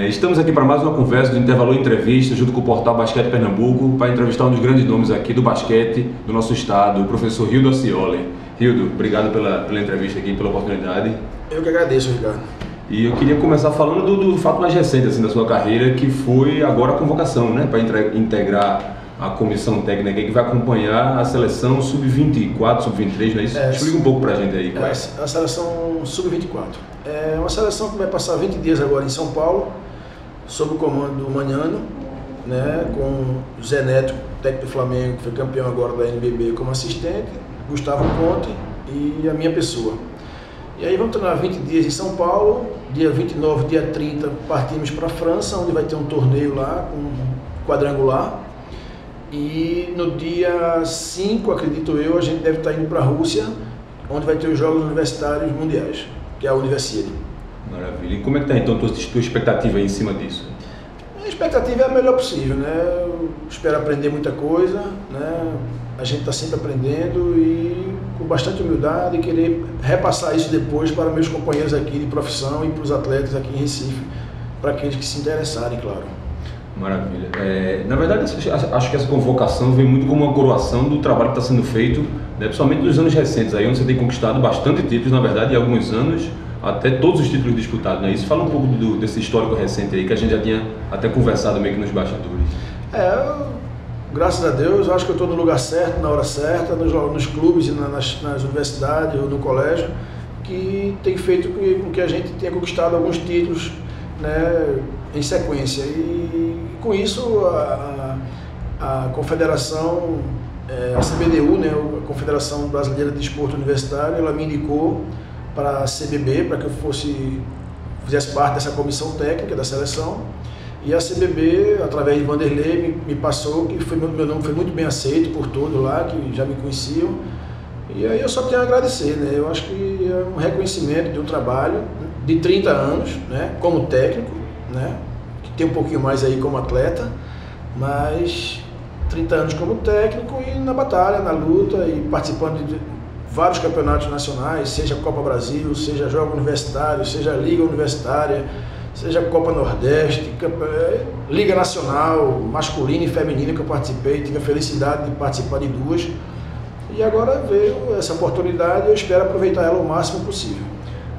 Estamos aqui para mais uma conversa do Intervalor Entrevista, junto com o portal Basquete Pernambuco, para entrevistar um dos grandes nomes aqui do basquete do nosso estado, o professor Hildo Acioli. Hildo, obrigado pela entrevista aqui, pela oportunidade. Eu que agradeço, Ricardo. E eu queria começar falando do fato mais recente assim, da sua carreira, que foi agora a convocação, né, para integrar a comissão técnica que vai acompanhar a seleção sub-24, sub-23, não é isso? Explica um pouco para a gente aí. A seleção sub-24. É uma seleção que vai passar 20 dias agora em São Paulo, sob o comando do Maniano, né, com Zé Neto, técnico do Flamengo, que foi campeão agora da NBB como assistente, Gustavo Conte e a minha pessoa. E aí vamos treinar 20 dias em São Paulo, dia 29, dia 30 partimos para a França, onde vai ter um torneio lá, um quadrangular. E no dia 5, acredito eu, a gente deve estar indo para a Rússia, onde vai ter os Jogos Universitários Mundiais, que é a Universiade. Maravilha. E como é que está então a tua expectativa aí em cima disso? A expectativa é a melhor possível, né? Eu espero aprender muita coisa, né? A gente está sempre aprendendo e com bastante humildade e querer repassar isso depois para meus companheiros aqui de profissão e para os atletas aqui em Recife, para aqueles que se interessarem, claro. Maravilha. Na verdade, acho que essa convocação vem muito como uma coroação do trabalho que está sendo feito, né, principalmente nos anos recentes, aí, onde você tem conquistado bastante títulos, na verdade, em alguns anos, até todos os títulos disputados, né? Isso fala um pouco desse histórico recente aí, que a gente já tinha até conversado meio que nos bastidores. Graças a Deus, eu acho que eu estou no lugar certo, na hora certa, nos clubes e nas universidades ou no colégio, que tem feito com que a gente tenha conquistado alguns títulos, né, em sequência. E com isso a confederação, a CBDU, né, a Confederação Brasileira de Desporto Universitário, ela me indicou para a CBB, para que eu fizesse parte dessa comissão técnica da seleção. E a CBB, através de Vanderlei, me passou que meu nome foi muito bem aceito por todos lá, que já me conheciam. E aí eu só tenho a agradecer, né? Eu acho que é um reconhecimento de um trabalho de 30 anos, né, como técnico, né, que tem um pouquinho mais aí como atleta, mas 30 anos como técnico e na batalha, na luta e participando de vários campeonatos nacionais, seja Copa Brasil, seja Jogo Universitário, seja Liga Universitária, seja Copa Nordeste, Liga Nacional, masculina e feminina que eu participei, tive a felicidade de participar de duas. E agora veio essa oportunidade e eu espero aproveitar ela o máximo possível.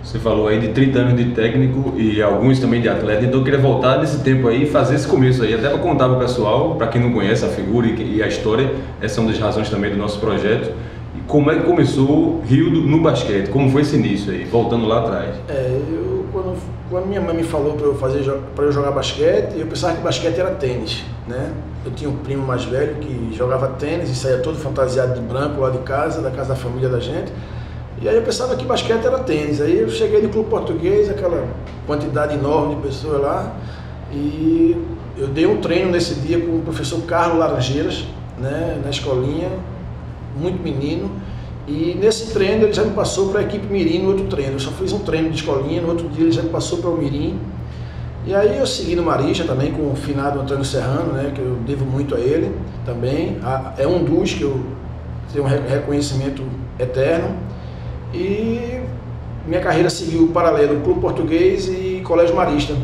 Você falou aí de 30 anos de técnico e alguns também de atleta, então eu queria voltar nesse tempo aí e fazer esse começo aí, até para contar para o pessoal, para quem não conhece a figura e a história, essa é uma das razões também do nosso projeto. E como é que começou Hildo no basquete? Como foi esse início aí, voltando lá atrás? Quando minha mãe me falou para eu jogar basquete, eu pensava que basquete era tênis, né? Eu tinha um primo mais velho que jogava tênis e saía todo fantasiado de branco lá de casa, da casa da família da gente. E aí eu pensava que basquete era tênis. Aí eu cheguei no Clube Português, aquela quantidade enorme de pessoas lá, e eu dei um treino nesse dia com o professor Carlos Laranjeiras, né, na escolinha, muito menino. E nesse treino ele já me passou para a equipe Mirim no outro treino. Eu só fiz um treino de escolinha, no outro dia ele já me passou para o Mirim. E aí eu segui no Marista também com o finado Antônio Serrano, né, que eu devo muito a ele também. É um dos que eu tenho um reconhecimento eterno. E minha carreira seguiu paralelo Clube Português e Colégio Marista,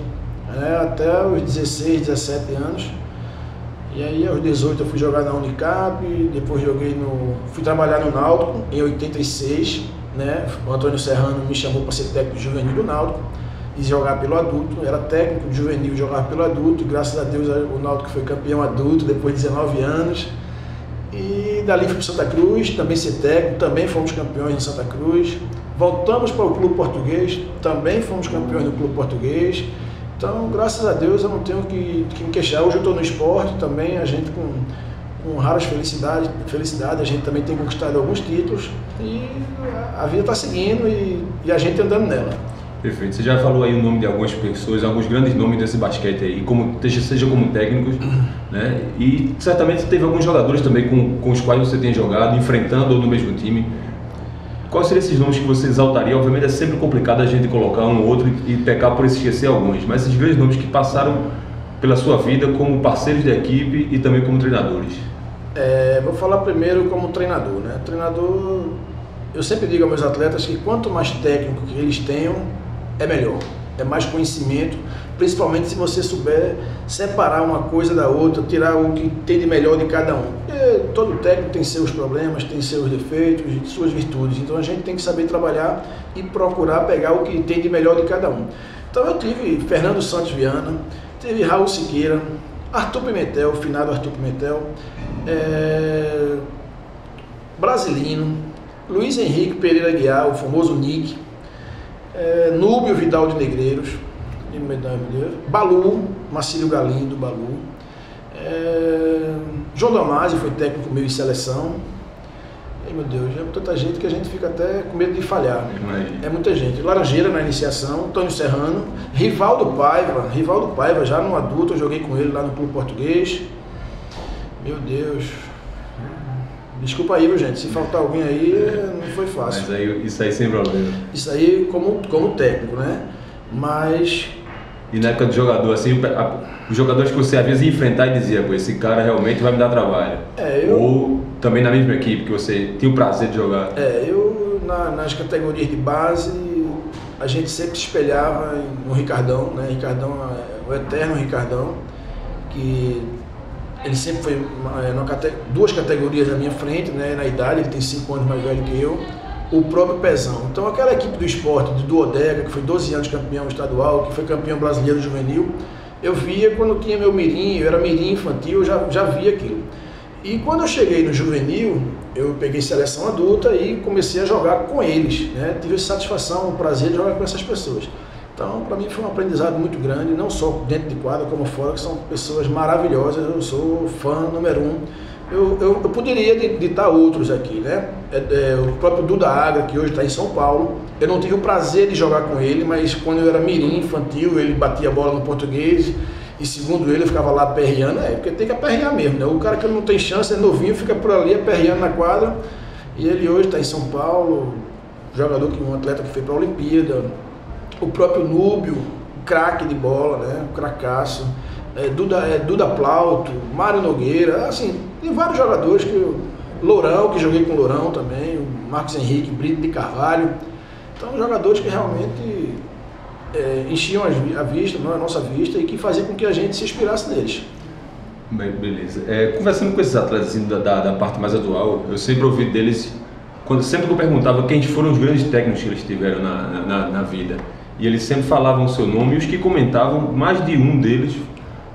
né, até os 16, 17 anos. E aí aos 18 eu fui jogar na Unicap, depois fui trabalhar no Náutico em 86, né? O Antônio Serrano me chamou para ser técnico juvenil do Náutico e jogar pelo adulto. Era técnico de juvenil e jogava pelo adulto, e graças a Deus o Náutico foi campeão adulto depois de 19 anos. E dali fui para Santa Cruz, também ser técnico, também fomos campeões em Santa Cruz. Voltamos para o Clube Português, também fomos campeões do Clube Português. Então, graças a Deus, eu não tenho que me queixar. Hoje eu estou no esporte também, a gente com raras felicidades, a gente também tem conquistado alguns títulos e a vida está seguindo e a gente andando nela. Perfeito. Você já falou aí o nome de algumas pessoas, alguns grandes nomes desse basquete aí, seja como técnicos, né? E certamente teve alguns jogadores também com os quais você tem jogado, enfrentando ou no mesmo time. Quais seriam esses nomes que você exaltaria? Obviamente é sempre complicado a gente colocar um ou outro e pecar por esquecer alguns, mas esses grandes nomes que passaram pela sua vida como parceiros de equipe e também como treinadores. Vou falar primeiro como treinador, né? Treinador, eu sempre digo aos meus atletas que quanto mais técnico que eles tenham, é melhor. é mais conhecimento, principalmente se você souber separar uma coisa da outra, tirar o que tem de melhor de cada um. Porque todo técnico tem seus problemas, tem seus defeitos e suas virtudes, então a gente tem que saber trabalhar e procurar pegar o que tem de melhor de cada um. Então eu tive Fernando Santos Viana, tive Raul Siqueira, Arthur Pimentel, finado Arthur Pimentel, Brasilino, Luiz Henrique Pereira Guiar, o famoso Nick, Núbio Vidal de Negreiros, Balu, Marcílio Galindo, Balu, João Damasio foi técnico meu em seleção. Ai, meu Deus, é tanta gente que a gente fica até com medo de falhar. É muita gente. Laranjeira na iniciação, Antônio Serrano, Rivaldo Paiva, já no adulto, eu joguei com ele lá no Clube Português. Meu Deus. Desculpa aí, gente, se faltar alguém aí, não foi fácil. Mas aí, isso aí sem problema. Isso aí como técnico, né? Mas... E na época de jogador, assim, os jogadores que você às vezes ia enfrentar e dizia, pô, esse cara realmente vai me dar trabalho. Ou também na mesma equipe que você tinha o prazer de jogar. Nas categorias de base, a gente sempre espelhava no Ricardão, né? Ricardão, o eterno Ricardão, que ele sempre foi duas categorias à minha frente, né? Na idade, ele tem 5 anos mais velho que eu. O próprio Pezão. Então aquela equipe do esporte, do Duodega, que foi 12 anos campeão estadual, que foi campeão brasileiro juvenil, eu via quando tinha meu mirim, eu era mirim infantil, eu já via aquilo. E quando eu cheguei no juvenil, eu peguei seleção adulta e comecei a jogar com eles, né? Tive satisfação, o prazer de jogar com essas pessoas. Então, para mim foi um aprendizado muito grande, não só dentro de quadra como fora, que são pessoas maravilhosas, eu sou fã número 1. Eu poderia ditar outros aqui, né? O próprio Duda Agra, que hoje está em São Paulo, eu não tive o prazer de jogar com ele, mas quando eu era mirim, infantil, ele batia a bola no Português, e segundo ele eu ficava lá aperreando, porque tem que aperrear mesmo, né? O cara que não tem chance, é novinho, fica por ali aperreando na quadra, e ele hoje está em São Paulo, um atleta que foi para a Olimpíada, o próprio Núbio, craque de bola, né? Cracaço. Duda Plauto, Mário Nogueira, assim, tem vários jogadores Lourão, que joguei com Lourão também, o Marcos Henrique, Brito de Carvalho. Então, jogadores que realmente enchiam a vista, a nossa vista, e que faziam com que a gente se inspirasse neles. Bem, beleza. Conversando com esses atletas da parte mais atual, eu sempre ouvi deles, sempre que eu perguntava quem foram os grandes técnicos que eles tiveram na vida, e eles sempre falavam o seu nome, e os que comentavam, mais de um deles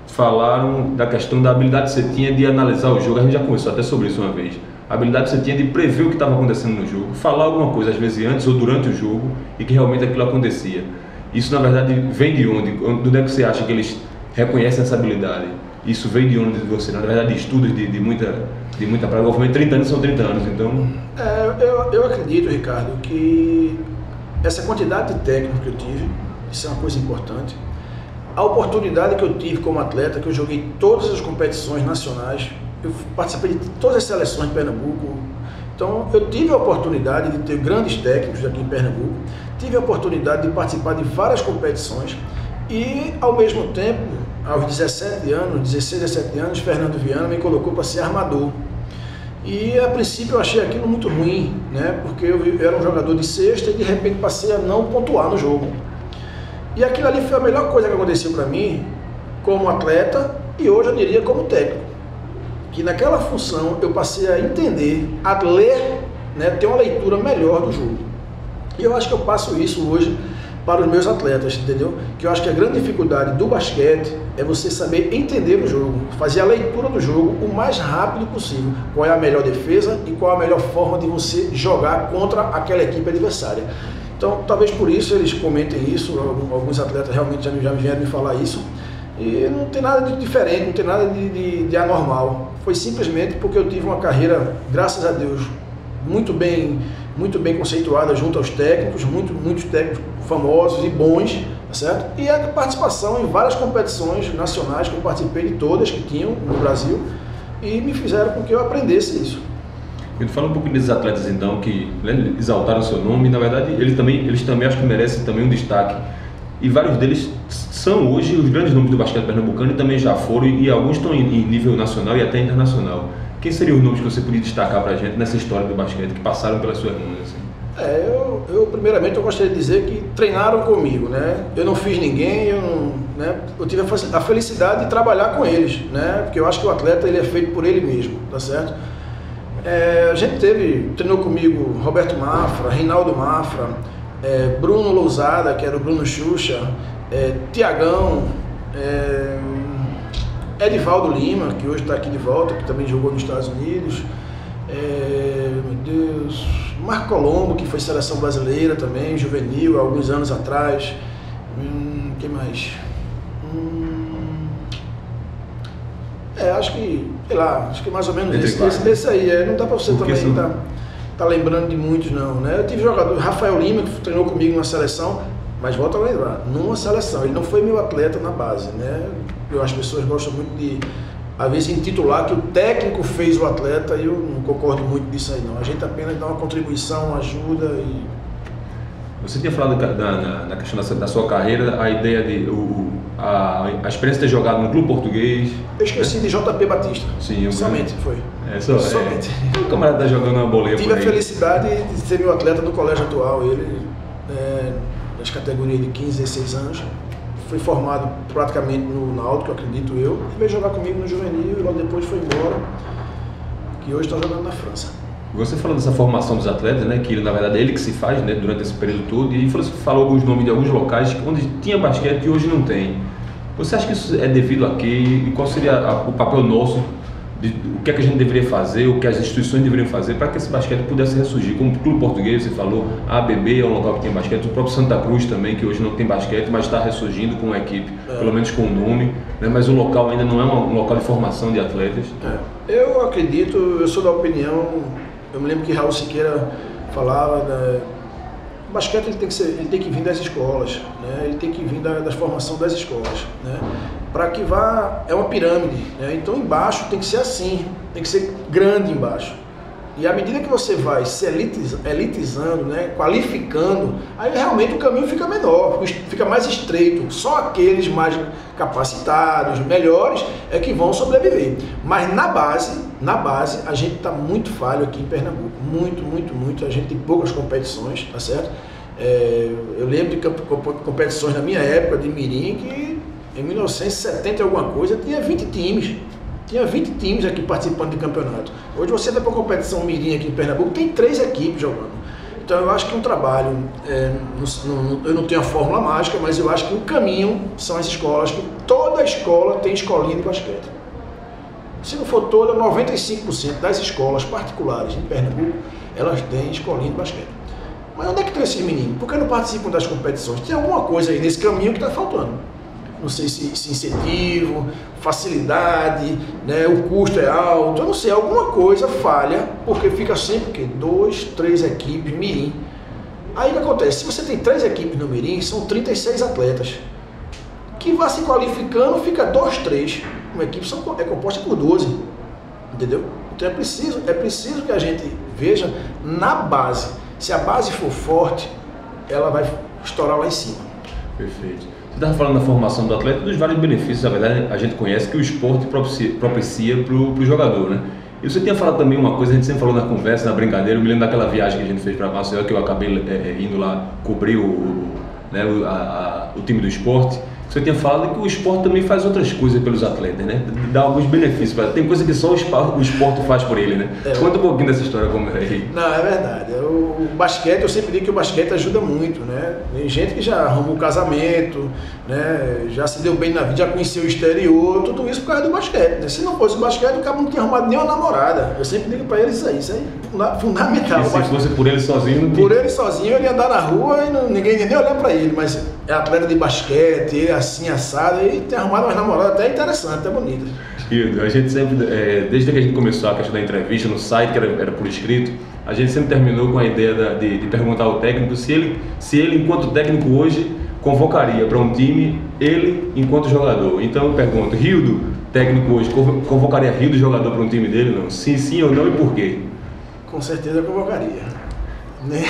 falaram da questão da habilidade que você tinha de analisar o jogo. A gente já conversou até sobre isso uma vez. A habilidade que você tinha de prever o que estava acontecendo no jogo, falar alguma coisa às vezes antes ou durante o jogo, e que realmente aquilo acontecia. Isso na verdade vem de onde? Onde é que você acha que eles reconhecem essa habilidade? Isso vem de onde de você? Na verdade, de estudos de muita prática. Obviamente 30 anos são 30 anos, então... Eu acredito, Ricardo, que essa quantidade de técnicos que eu tive, isso é uma coisa importante. A oportunidade que eu tive como atleta, que eu joguei todas as competições nacionais, eu participei de todas as seleções de Pernambuco, então eu tive a oportunidade de ter grandes técnicos aqui em Pernambuco, tive a oportunidade de participar de várias competições e, ao mesmo tempo, aos 16, 17 anos, Fernando Viana me colocou para ser armador. E a princípio eu achei aquilo muito ruim, né? Porque eu era um jogador de cesta e de repente passei a não pontuar no jogo. E aquilo ali foi a melhor coisa que aconteceu para mim como atleta e hoje eu diria como técnico. Que naquela função eu passei a entender, a ler, né, ter uma leitura melhor do jogo. E eu acho que eu passo isso hoje para os meus atletas, entendeu? Que eu acho que a grande dificuldade do basquete é você saber entender o jogo, fazer a leitura do jogo o mais rápido possível. Qual é a melhor defesa e qual é a melhor forma de você jogar contra aquela equipe adversária. Então, talvez por isso eles comentem isso, alguns atletas realmente já vieram me falar isso, e não tem nada de diferente, não tem nada de anormal. Foi simplesmente porque eu tive uma carreira, graças a Deus, muito bem conceituada junto aos técnicos, muitos técnicos famosos e bons, tá certo? E a participação em várias competições nacionais, que eu participei de todas que tinham no Brasil, e me fizeram com que eu aprendesse isso. Eu te falo um pouco desses atletas então que exaltaram o seu nome, e na verdade eles também acho que merecem também um destaque. E vários deles são hoje os grandes nomes do basquete pernambucano e também já foram, e alguns estão em nível nacional e até internacional. Quem seriam os nomes que você podia destacar pra gente nessa história do basquete que passaram pelas suas mãos? Assim? Primeiramente eu gostaria de dizer que treinaram comigo, né? Eu não fiz ninguém, eu tive a felicidade de trabalhar com eles, né? Porque eu acho que o atleta ele é feito por ele mesmo, tá certo? A gente treinou comigo Roberto Mafra, Reinaldo Mafra, Bruno Lousada, que era o Bruno Xuxa, Tiagão, Edivaldo Lima, que hoje está aqui de volta, que também jogou nos Estados Unidos, meu Deus, Marco Colombo, que foi seleção brasileira também, juvenil, há alguns anos atrás. Quem mais? Acho que, sei lá, acho que mais ou menos esse aí. Não dá para você também tá lembrando de muitos não, né? Eu tive jogador, Rafael Lima, que treinou comigo na seleção, mas volto a lembrar, numa seleção, ele não foi meu atleta na base, né? As pessoas gostam muito de, às vezes, intitular que o técnico fez o atleta, e eu não concordo muito disso aí não. A gente apenas dá uma contribuição, uma ajuda e... Você tinha falado na questão da sua carreira, a ideia de a experiência de ter jogado no Clube Português. Eu esqueci de JP Batista. Sim, somente foi. Somente. O camarada está jogando uma boleia. Tive a felicidade de ser meu atleta no colégio atual. Ele, nas categorias de 15 a 16 anos, foi formado praticamente no Náutico, acredito eu, e veio jogar comigo no juvenil e logo depois foi embora, que hoje está jogando na França. Você falou dessa formação dos atletas, né, que na verdade é ele que se faz, né, durante esse período todo, e você falou alguns nomes de alguns locais onde tinha basquete e hoje não tem. Você acha que isso é devido a quê? E qual seria o papel nosso, o que é que a gente deveria fazer, o que as instituições deveriam fazer para que esse basquete pudesse ressurgir? Como o Clube Português, você falou, a ABB é um local que tem basquete, o próprio Santa Cruz também, que hoje não tem basquete, mas está ressurgindo com uma equipe, pelo menos com o nome, né, mas o local ainda não é um local de formação de atletas. Eu acredito, eu sou da opinião... Eu me lembro que Raul Siqueira falava, o basquete ele tem que vir das escolas, né? Ele tem que vir da formação das escolas, né? Para que vá, é uma pirâmide, né? Então embaixo tem que ser assim, tem que ser grande embaixo. E à medida que você vai se elitizando, né, qualificando, aí realmente o caminho fica menor, fica mais estreito. Só aqueles mais capacitados, melhores, é que vão sobreviver. Mas na base, a gente está muito falho aqui em Pernambuco. Muito. A gente tem poucas competições, tá certo? Eu lembro de competições na minha época de Mirim, que em 1970 alguma coisa tinha 20 times. Tinha 20 times aqui participando de campeonato. Hoje você vai para a competição Mirim aqui em Pernambuco, tem 3 equipes jogando. Então eu acho que um trabalho, eu não tenho a fórmula mágica, mas eu acho que o caminho são as escolas, que toda escola tem escolinha de basquete. Se não for toda, 95% das escolas particulares em Pernambuco, elas têm escolinha de basquete. Mas onde é que estão esses meninos? Por que não participam das competições? Tem alguma coisa aí nesse caminho que está faltando. Não sei se incentivo, facilidade, né, o custo é alto, eu não sei, alguma coisa falha, porque fica sempre 2, 3 equipes, Mirim. Aí o que acontece? Se você tem 3 equipes no Mirim, são 36 atletas. Que vai se qualificando, fica 2, 3. Uma equipe é composta por 12, entendeu? Então é preciso que a gente veja na base. Se a base for forte, ela vai estourar lá em cima. Perfeito. Você estava falando da formação do atleta, dos vários benefícios, na verdade, a gente conhece que o esporte propicia para o jogador, né? E você tinha falado também uma coisa, a gente sempre falou na conversa, na brincadeira, eu me lembro daquela viagem que a gente fez para Maceió, que eu acabei indo lá cobrir o time do esporte. Você tinha falado que o esporte também faz outras coisas pelos atletas, né? Dá alguns benefícios. Tem coisa que só o esporte faz por ele, né? Conta um pouquinho dessa história como é aí. Não, é verdade. O basquete, eu sempre digo que o basquete ajuda muito, né? Tem gente que já arrumou casamento, né? Já se deu bem na vida, já conheceu o exterior, tudo isso por causa do basquete, né? Se não fosse o basquete, o cara não tinha arrumado nem uma namorada. Eu sempre digo pra ele isso aí é fundamental. E se fosse por ele sozinho, Por ele sozinho, ele ia andar na rua e ninguém ia nem olhar pra ele, mas é atleta de basquete, ele é assim, assado, e tem arrumado umas namoradas até interessantes, até bonitas. A gente sempre, desde que a gente começou a questão da entrevista no site, que era por escrito, a gente sempre terminou com a ideia de perguntar ao técnico se ele, enquanto técnico hoje, convocaria para um time, ele enquanto jogador. Então eu pergunto, Rildo, técnico hoje, convocaria Rildo jogador para um time dele? Não? Sim ou não, e por quê? Com certeza eu convocaria. Né?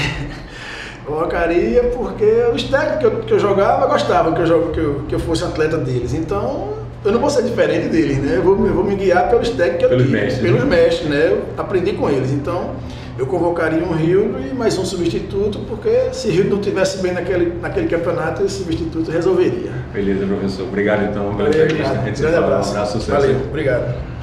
Convocaria porque os técnicos que eu jogava gostavam que eu fosse atleta deles. Então eu não vou ser diferente deles, né? Eu vou me guiar pelos técnicos que eu tive, pelos mestres, né? Eu aprendi com eles. Então eu convocaria um Rildo e mais um substituto, porque se Rildo não estivesse bem naquele campeonato, esse substituto resolveria. Beleza, professor. Obrigado então pela entrevista. A gente se fala. Um abraço, sucesso. Valeu, obrigado.